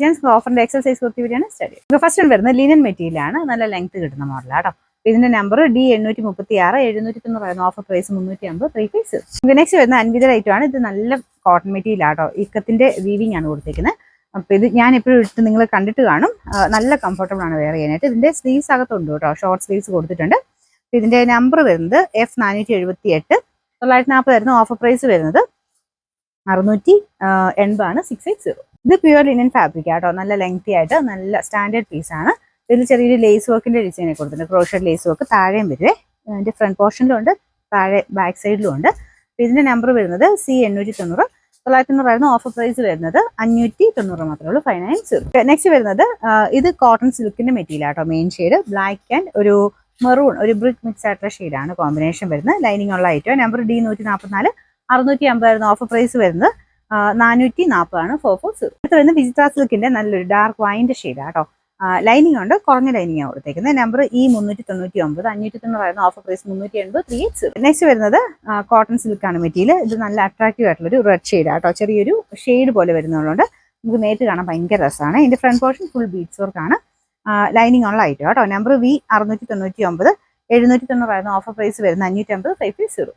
Gents ഓഫറിന്റെ exercise kurti വീഡിയോയാണ് study. First one വരുന്നത് linen material ആണ്, നല്ല ലെങ്ത് കിട്ടുന്ന മോഡലാണ് കേട്ടോ. ഇതിന്റെ number D836 790 offer price 350 3 next വരുന്ന അൻവിതയുടെ ഐറ്റം ആണ്. ഇത് നല്ല കോട്ടൺ മെറ്റീരിയൽ ആട്ടോ, ഇക്കത്തിന്റെ വീവിംഗ് ആണ് കൊടുത്തിരിക്കുന്നത്. അപ്പൊ ഇത് ഞാൻ എപ്പോഴും ഇട്ട് നിങ്ങൾ കണ്ടിട്ട് കാണും, നല്ല കംഫർട്ടബിൾ ആണ് വെയർ ചെയ്യാനായിട്ട്. ഇതിന്റെ സ്ലീവ്സ് അകത്തുണ്ട് കേട്ടോ, ഷോർട്ട് സ്ലീവ്സ് കൊടുത്തിട്ടുണ്ട്. ഇതിന്റെ നമ്പർ വരുന്നത് F478 940 ആയിരുന്നു. ഓഫർ പ്രൈസ് വരുന്നത് 680 ആണ് 680. ഇത് പ്യുവർ ലിനൻ ഫാബ്രിക് ആട്ടോ, നല്ല ലെങ്തി ആയിട്ട് നല്ല സ്റ്റാൻഡേർഡ് പീസ് ആണ്. ഇതിൽ ചെറിയൊരു ലേസ് വർക്കിന്റെ ഡിസൈൻ കൊടുത്തിട്ടുണ്ട്, ക്രോഷർ ലേസ് വർക്ക് താഴെയും വരുവേ. ഇതിന്റെ ഫ്രണ്ട് പോർഷനിലും ഉണ്ട്, താഴെ ബാക്ക് സൈഡിലും ഉണ്ട്. ഇതിന്റെ നമ്പർ വരുന്നത് C890 990 ആയിരുന്നു. ഓഫർ പ്രൈസ് വരുന്നത് 590 മാത്രമേ ഉള്ളൂ, 590. നെക്സ്റ്റ് വരുന്നത് ഇത് കോട്ടൺ സിൽക്കിന്റെ മെറ്റീരിയൽ ആട്ടോ, മെയിൻ ഷെയ്ഡ് ബ്ലാക്ക് ആൻഡ് ഒരു മെറൂൺ, ഒരു ബ്രിക്ക് മിക്സ് ആയിട്ടുള്ള ഷെയ്ഡാണ് കോമ്പിനേഷൻ വരുന്നത്. ലൈനിങ് ഉള്ള ഐറ്റം. നമ്പർ D144 650 ആയിരുന്നു. ഓഫർ പ്രൈസ് വരുന്നത് 440 ആണ് 440. അടുത്ത് വരുന്നത് വിചിത്ര സിൽക്കിന്റെ നല്ലൊരു ഡാർക്ക് വൈൻ്റെ ഷെയ്ഡാണ് കേട്ടോ. ലൈനിങ് ഉണ്ട്, കുറഞ്ഞ ലൈനിങ് ആണ് കൊടുത്തേക്കുന്നത്. നമ്പർ E399 590 ആയിരുന്നു. Offer price 380 380. നെക്സ്റ്റ് വരുന്നത് കോട്ടൺ സിൽക്കാണ് മെറ്റീരിയൽ. ഇത് നല്ല അട്രാക്റ്റീവ് ആയിട്ടുള്ള ഒരു റെഡ് ഷെയ്ഡ് ആട്ടോ, ചെറിയൊരു ഷെയ്ഡ് പോലെ വരുന്നതുകൊണ്ട് നമുക്ക് നേരിട്ട് കാണാൻ ഭയങ്കര രസമാണ്. ഇതിന്റെ front portion full beads work ആണ്, ലൈനിങ് ഉള്ള ഐറ്റം കേട്ടോ. നമ്പർ V699 790 ആയിരുന്നു. ഓഫർ പ്രൈസ് വരുന്നത് 550 550.